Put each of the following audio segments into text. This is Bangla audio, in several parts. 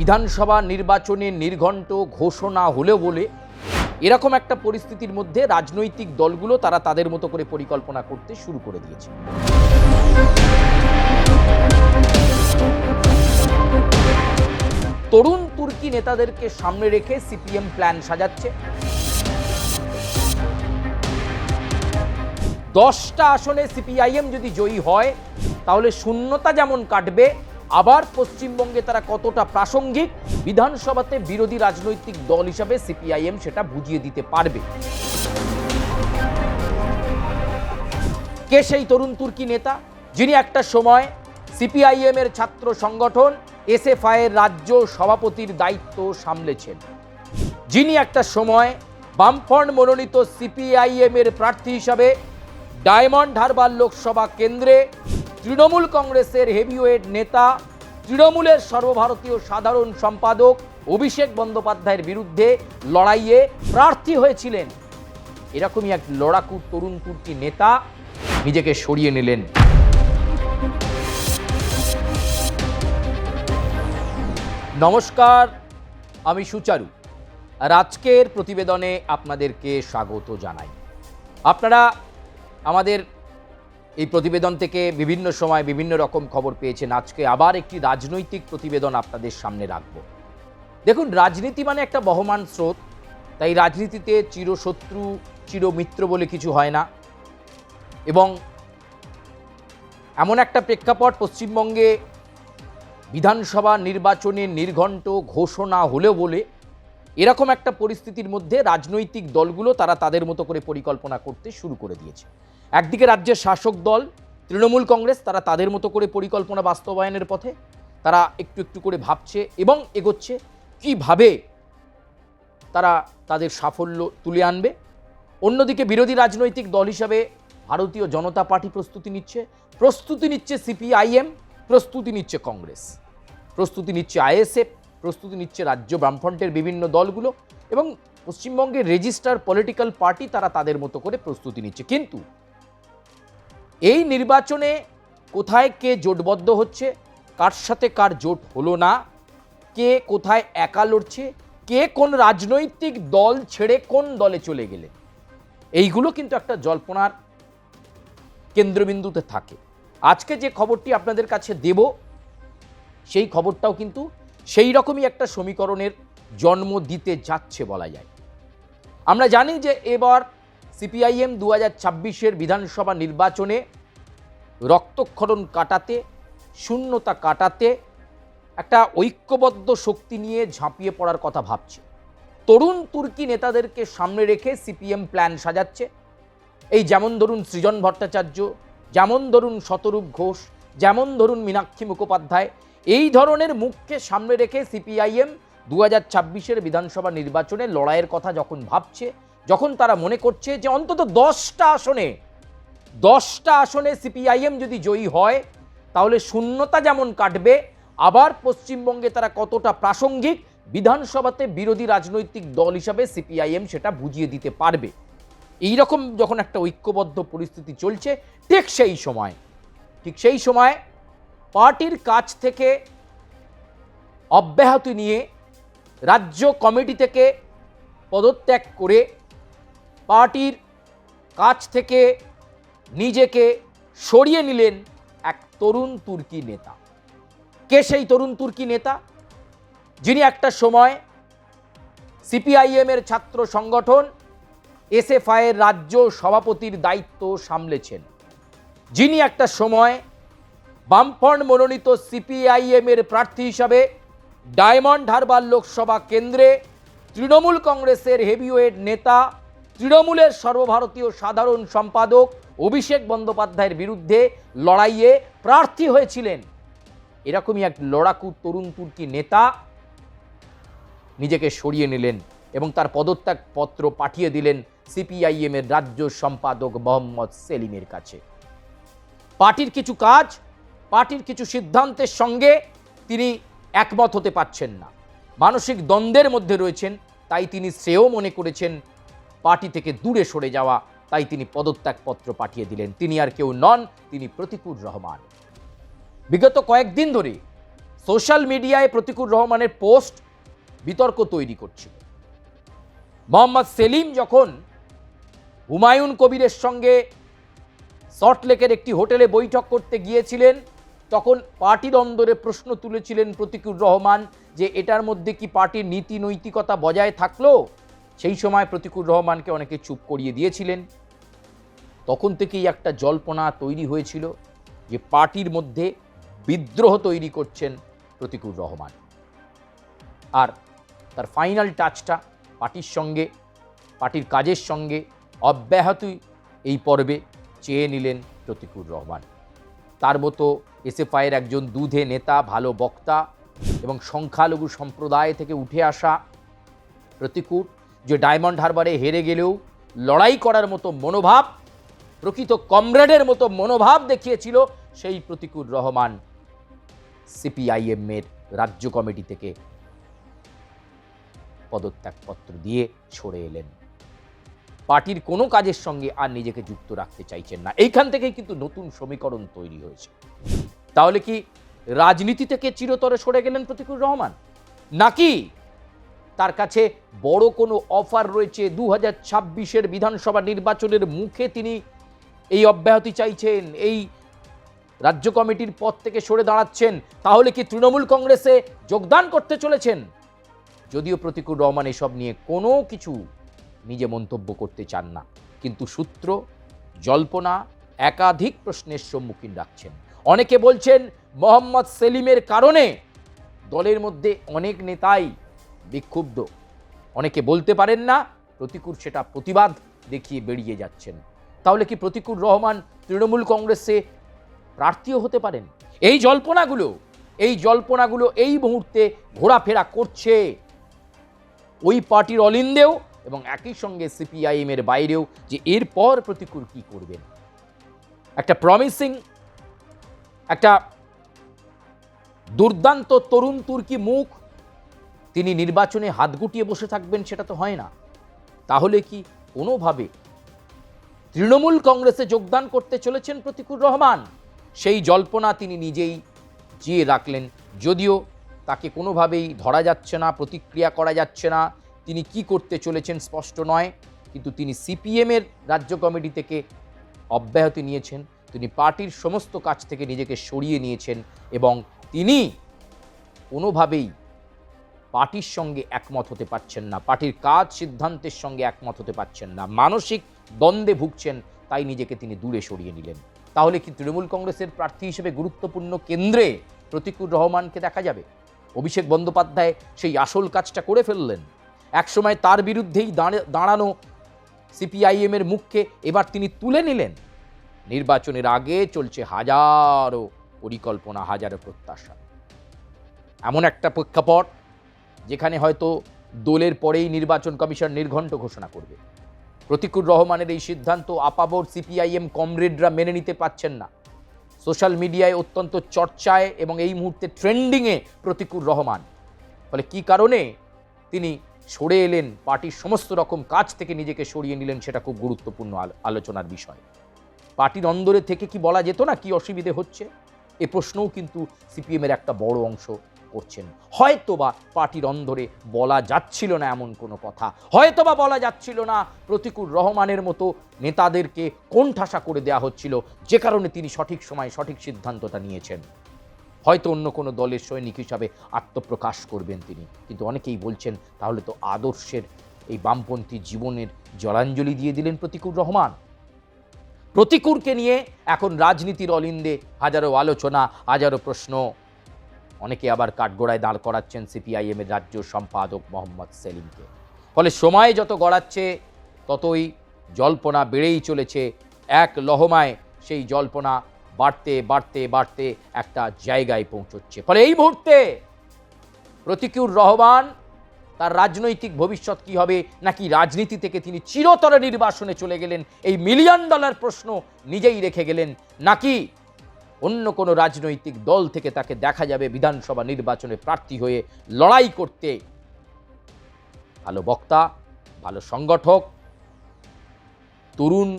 বিধানসভা নির্বাচনে নির্ঘণ্ট ঘোষণা হলেও বলে এরকম একটা পরিস্থিতির মধ্যে রাজনৈতিক দলগুলো তারা তাদের মতো করে পরিকল্পনা করতে শুরু করে দিয়েছে। তরুণ তুর্কি নেতাদেরকে সামনে রেখে সিপিএম প্ল্যান সাজাচ্ছে। 10টা আসনে সিপিআইএম যদি জয়ী হয় তাহলে শূন্যতা যেমন কাটবে, আবার পশ্চিমবঙ্গে তারা কতটা প্রাসঙ্গিক বিধানসভাতে বিরোধী রাজনৈতিক দল হিসাবে সিপিআইএম সেটা বুঝিয়ে দিতে পারবে। কে সেই তরুণ তুর্কি নেতা যিনি একটা সময় সিপিআইএম এর ছাত্র সংগঠন এসএফআই এর রাজ্য সভাপতির দায়িত্ব সামলেছেন, যিনি একটা সময় বামফ্রন্ট মনোনীত সিপিআইএম এর প্রার্থী হিসাবে ডায়মন্ড হারবার লোকসভা কেন্দ্রে তৃণমূল কংগ্রেসের হেভিওয়েট নেতা, তৃণমূলের সর্বভারতীয় সাধারণ সম্পাদক অভিষেক বন্দ্যোপাধ্যায়ের বিরুদ্ধে লড়াইয়ে প্রার্থী হয়েছিলেন। এরকমই এক লড়াকু তরুণ তুর্কি নেতা নিজেকে সরিয়ে নিলেন। নমস্কার, আমি সুচারু আর আজকের প্রতিবেদনে আপনাদেরকে স্বাগত জানাই। আপনারা আমাদের এই প্রতিবেদন থেকে বিভিন্ন সময় বিভিন্ন রকম খবর পেয়েছেন। আজকে আবার একটি রাজনৈতিক প্রতিবেদন আপনাদের সামনে রাখব। দেখুন, রাজনীতি মানে একটা বহমান স্রোত, তাই রাজনীতিতে চিরশত্রু চিরমিত্র বলে কিছু হয় না। এবং এমন একটা প্রেক্ষাপট, পশ্চিমবঙ্গে বিধানসভা নির্বাচনে নির্ঘণ্ট ঘোষণা হলেও বলে এরকম একটা পরিস্থিতির মধ্যে রাজনৈতিক দলগুলো তারা তাদের মতো করে পরিকল্পনা করতে শুরু করে দিয়েছে। একদিকে রাজ্যের শাসক দল তৃণমূল কংগ্রেস, তারা তাদের মতো করে পরিকল্পনা বাস্তবায়নের পথে তারা একটু একটু করে ভাবছে এবং এগোচ্ছে কিভাবে তারা তাদের সাফল্য তুলে আনবে। অন্যদিকে বিরোধী রাজনৈতিক দল হিসাবে ভারতীয় জনতা পার্টি প্রস্তুতি নিচ্ছে সিপিআইএম, প্রস্তুতি নিচ্ছে কংগ্রেস, প্রস্তুতি নিচ্ছে আইএসএফ, প্রস্তুতি নিচ্ছে রাজ্য বামফ্রন্টের বিভিন্ন দলগুলো এবং পশ্চিমবঙ্গের রেজিস্টার পলিটিক্যাল পার্টি তারা তাদের মতো করে প্রস্তুতি নিচ্ছে। কিন্তু এই নির্বাচনে কোথায় কে জোটবদ্ধ হচ্ছে, কার সাথে কার জোট হলো না, কে কোথায় একা লড়ছে, কে কোন রাজনৈতিক দল ছেড়ে কোন দলে চলে গেলে, এইগুলো কিন্তু একটা জল্পনার কেন্দ্রবিন্দুতে থাকে। আজকে যে খবরটি আপনাদের কাছে দেব সেই খবরটাও কিন্তু সেই রকমই একটা সমীকরণের জন্ম দিতে যাচ্ছে বলা যায়। আমরা জানি যে এবার সিপিআইএম 2026-এর বিধানসভা নির্বাচনে রক্তক্ষরণ কাটাতে, শূন্যতা কাটাতে একটা ঐক্যবদ্ধ শক্তি নিয়ে ঝাঁপিয়ে পড়ার কথা ভাবছে। তরুণ তুর্কি নেতাদেরকে সামনে রেখে সিপিএম প্ল্যান সাজাচ্ছে। এই যেমন ধরুন সৃজন ভট্টাচার্য, যেমন ধরুন শতরূপ ঘোষ, যেমন ধরুন মীনাক্ষী মুখোপাধ্যায়, এই ধরনের মুখকে সামনে রেখে সিপিআইএম 2026-এর বিধানসভা নির্বাচনে লড়াইয়ের কথা যখন ভাবছে, যখন তারা মনে করছে যে অন্তত 10টা আসনে সিপিআইএম যদি জয়ী হয় তাহলে শূন্যতা যেমন কাটবে, আবার পশ্চিমবঙ্গে তারা কতটা প্রাসঙ্গিক বিধানসভাতে বিরোধী রাজনৈতিক দল হিসাবে সিপিআইএম সেটা বুঝিয়ে দিতে পারবে। এইরকম যখন একটা ঐক্যবদ্ধ পরিস্থিতি চলছে, ঠিক সেই সময় পার্টির কাছ থেকে অব্যাহতি নিয়ে রাজ্য কমিটি থেকে পদত্যাগ করে পার্টির কাছ থেকে নিজেকে সরিয়ে নিলেন এক তরুণ তুর্কি নেতা। কে সেই তরুণ তুর্কি নেতা যিনি একটা সময় সিপিআইএম এর ছাত্র সংগঠন এসএফআই এর রাজ্য সভাপতির দায়িত্ব সামলেছেন, যিনি একটা সময় বামফ্রন্ট মনোনীত সিপিআইএম এর প্রার্থী হিসাবে ডায়মন্ড হারবার লোকসভা কেন্দ্রে তৃণমূল কংগ্রেসের হেভিওয়েট নেতা, তৃণমূলের সর্বভারতীয় সাধারণ সম্পাদক অভিষেক বন্দ্যোপাধ্যায়ের বিরুদ্ধে লড়াইয়ে প্রার্থী হয়েছিলেন। এরকমই এক লড়াকু তরুণ তুর্কি নেতা নিজেকে সরিয়ে নিলেন এবং তার পদত্যাগ পত্র পাঠিয়ে দিলেন সিপিআইএম এর রাজ্য সম্পাদক মোহাম্মদ সেলিমের কাছে। পার্টির কিছু কাজ, পার্টির কিছু সিদ্ধান্তের সঙ্গে তিনি একমত হতে পারছেন না, মানসিক দ্বন্দ্বের মধ্যে রয়েছেন, তাই তিনি শ্রেয় মনে করেছেন পার্টি থেকে দূরে সরে যাওয়া, তাই তিনি পদত্যাগপত্র পাঠিয়ে দিলেন। তিনি আর কেউ নন, তিনি প্রতিকুর রহমান। বিগত কয়েকদিন ধরে সোশ্যাল মিডিয়ায় প্রতিকুর রহমানের পোস্ট বিতর্ক তৈরি করছিল। মোহাম্মদ সেলিম যখন হুমায়ুন কবিরের সঙ্গে সল্টলেকের একটি হোটেলে বৈঠক করতে গিয়েছিলেন, তখন পার্টির অন্দরে প্রশ্ন তুলেছিলেন প্রতিকুর রহমান যে এটার মধ্যে কি পার্টির নীতি নৈতিকতা বজায় থাকলো। সেই সময় প্রতিকুর রহমানকে অনেকে চুপ করিয়ে দিয়েছিলেন। তখন থেকেই একটা জল্পনা তৈরি হয়েছিল যে পার্টির মধ্যে বিদ্রোহ তৈরি করছেন প্রতিকুর রহমান। আর তার ফাইনাল টাচটা পার্টির সঙ্গে, পার্টির কাজের সঙ্গে অব্যাহতই এই পর্বে চেয়ে নিলেন প্রতিকুর রহমান। তার মতো এসএফআইয়ের একজন দুধে নেতা, ভালো বক্তা এবং সংখ্যালঘু সম্প্রদায় থেকে উঠে আসা প্রতিকুর, যে ডায়মন্ড হারবারে হেরে গেলেও লড়াই করার মতো মনোভাব, প্রকৃত কমরেডের মতো মনোভাব দেখিয়েছিল, সেই প্রতিকুর রহমান সিপিআইএমের রাজ্য কমিটি থেকে পদত্যাগপত্র দিয়ে সরে এলেন। পার্টির কোনো কাজের সঙ্গে আর নিজেকে যুক্ত রাখতে চাইছেন না। এইখান থেকেই কিন্তু নতুন সমীকরণ তৈরি হয়েছে। তাহলে কি রাজনীতি থেকে চিরতরে সরে গেলেন প্রতিকুর রহমান, নাকি তার কাছে বড় কোনো অফার রয়েছে? 2026-এর বিধানসভা নির্বাচনের মুখে তিনি এই অব্যাহতি চাইছেন, এই রাজ্য কমিটির পদ থেকে সরে দাঁড়াচ্ছেন? তাহলে কি তৃণমূল কংগ্রেসে যোগদান করতে চলেছেন? যদিও প্রতিকুর রহমান এসব নিয়ে কোনো কিছু নিজে মন্তব্য করতে চান না, কিন্তু সূত্র, জল্পনা একাধিক প্রশ্নের সম্মুখীন রাখছেন। অনেকে বলছেন মোহাম্মদ সেলিমের কারণে দলের মধ্যে অনেক নেতাই বিক্ষুব্ধ। অনেকে বলতে পারেন না, প্রতিকুর সেটা প্রতিবাদ দেখিয়ে বেরিয়ে যাচ্ছেন। তাহলে কি প্রতিকুর রহমান তৃণমূল কংগ্রেসে প্রার্থীও হতে পারেন? এই জল্পনাগুলো এই মুহূর্তে ঘোরাফেরা করছে ওই পার্টির অলিন্দেও এবং একই সঙ্গে সিপিআইএমের বাইরেও, যে এরপর প্রতিকুর কি করবেন। একটা প্রমিসিং, একটা দুর্দান্ত তরুণ তুর্কি মুখ, তিনি নির্বাচনে হাত গুটিয়ে বসে থাকবেন সেটা তো হয় না। তাহলে কি কোনোভাবে তৃণমূল কংগ্রেসে যোগদান করতে চলেছেন প্রতিকুর রহমান? সেই জল্পনা তিনি নিজেই জিয়ে রাখলেন, যদিও তাকে কোনোভাবেই ধরা যাচ্ছে না, প্রতিক্রিয়া করা যাচ্ছে না, তিনি কি করতে চলেছেন স্পষ্ট নয়। কিন্তু তিনি সিপিএমের রাজ্য কমিটি থেকে অব্যাহতি নিয়েছেন, তিনি পার্টির সমস্ত কাজ থেকে নিজেকে সরিয়ে নিয়েছেন এবং তিনি কোনোভাবেই পার্টির সঙ্গে একমত হতে পারছেন না, পার্টির কাজ সিদ্ধান্তের সঙ্গে একমত হতে পারছেন না, মানসিক দ্বন্দ্বে ভুগছেন, তাই নিজেকে তিনি দূরে সরিয়ে নিলেন। তাহলে কি তৃণমূল কংগ্রেসের প্রার্থী হিসেবে গুরুত্বপূর্ণ কেন্দ্রে প্রতিকুর রহমানকে দেখা যাবে? অভিষেক বন্দ্যোপাধ্যায় সেই আসল কাজটা করে ফেললেন। একসময় তার বিরুদ্ধেই দাঁড়ানো সিপিআইএমের মুখকে এবার তিনি তুলে নিলেন। নির্বাচনের আগে চলছে হাজারো পরিকল্পনা, হাজারো প্রত্যাশা। এমন একটা প্রেক্ষাপট যেখানে হয়তো দোলের পরেই নির্বাচন কমিশন নির্ঘণ্ট ঘোষণা করবে। প্রতিকুর রহমানের এই সিদ্ধান্ত আপাবর সিপিআইএম কমরেডরা মেনে নিতে পারছেন না। সোশ্যাল মিডিয়ায় অত্যন্ত চর্চায় এবং এই মুহূর্তে ট্রেন্ডিংয়ে প্রতিকুর রহমান। ফলে কি কারণে তিনি সরে এলেন, পার্টির সমস্ত রকম কাজ থেকে নিজেকে সরিয়ে নিলেন, সেটা খুব গুরুত্বপূর্ণ আলোচনার বিষয়। পার্টির অন্দরে থেকে কি বলা যেত না কি অসুবিধে হচ্ছে? এ প্রশ্নও কিন্তু সিপিএমের একটা বড় অংশ করছেন। হয়তোবা পার্টির অন্দরে বলা যাচ্ছিল না এমন কোনো কথা, হয়তোবা বলা যাচ্ছিল না প্রতিকুর রহমানের মতো নেতাদেরকে কোণঠাসা করে দেওয়া হচ্ছিল, যে কারণে তিনি সঠিক সময় সঠিক সিদ্ধান্তটা নিয়েছেন। হয়তো অন্য কোনো দলের সৈনিক হিসাবে আত্মপ্রকাশ করবেন তিনি, কিন্তু অনেকেই বলছেন তাহলে তো আদর্শের এই বামপন্থী জীবনের জলাঞ্জলি দিয়ে দিলেন প্রতিকুর রহমান। প্রতিকুরকে নিয়ে এখন রাজনীতির অলিন্দে হাজারো আলোচনা, হাজারো প্রশ্ন। অনেকে আবার কাঠগড়ায় দাঁড় করাচ্ছেন সিপিআইএমের রাজ্য সম্পাদক মোহাম্মদ সেলিমকে। ফলে সময় যত গড়াচ্ছে ততই জল্পনা বেড়েই চলেছে। এক লহমায় সেই জল্পনা বাড়তে বাড়তে বাড়তে একটা জায়গায় পৌঁছচ্ছে। ফলে এই মুহূর্তে প্রতিকুর রহমান তার রাজনৈতিক ভবিষ্যৎ কি হবে, নাকি রাজনীতি থেকে তিনি চিরতরে নির্বাসনে চলে গেলেন, এই $1,000,000 প্রশ্ন নিজেই রেখে গেলেন, নাকি অন্য কোনো রাজনৈতিক দল থেকে তাকে দেখা যাবে বিধানসভা নির্বাচনে প্রার্থী হয়ে লড়াই করতে। ভালো বক্তা, ভালো সংগঠক, তরুণ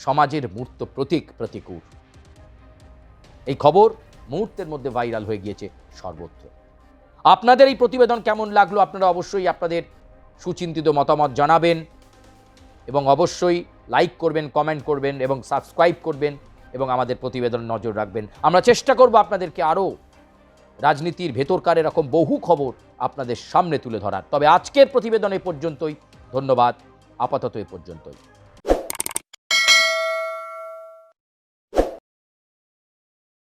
সমাজের মূর্ত প্রতীক প্রতিকুর। এই খবর মুহূর্তের মধ্যে ভাইরাল হয়ে গিয়েছে সর্বত্র। আপনাদের এই প্রতিবেদন কেমন লাগলো আপনারা অবশ্যই আপনাদের সুচিন্তিত মতামত জানাবেন এবং অবশ্যই লাইক করবেন, কমেন্ট করবেন এবং সাবস্ক্রাইব করবেন এবং আমাদের প্রতিবেদন নজর রাখবেন। আমরা চেষ্টা করব আপনাদেরকে আরও রাজনীতির ভেতরকার এরকম বহু খবর আপনাদের সামনে তুলে ধরার। তবে আজকের প্রতিবেদন এ পর্যন্তই। ধন্যবাদ। আপাতত এ পর্যন্তই।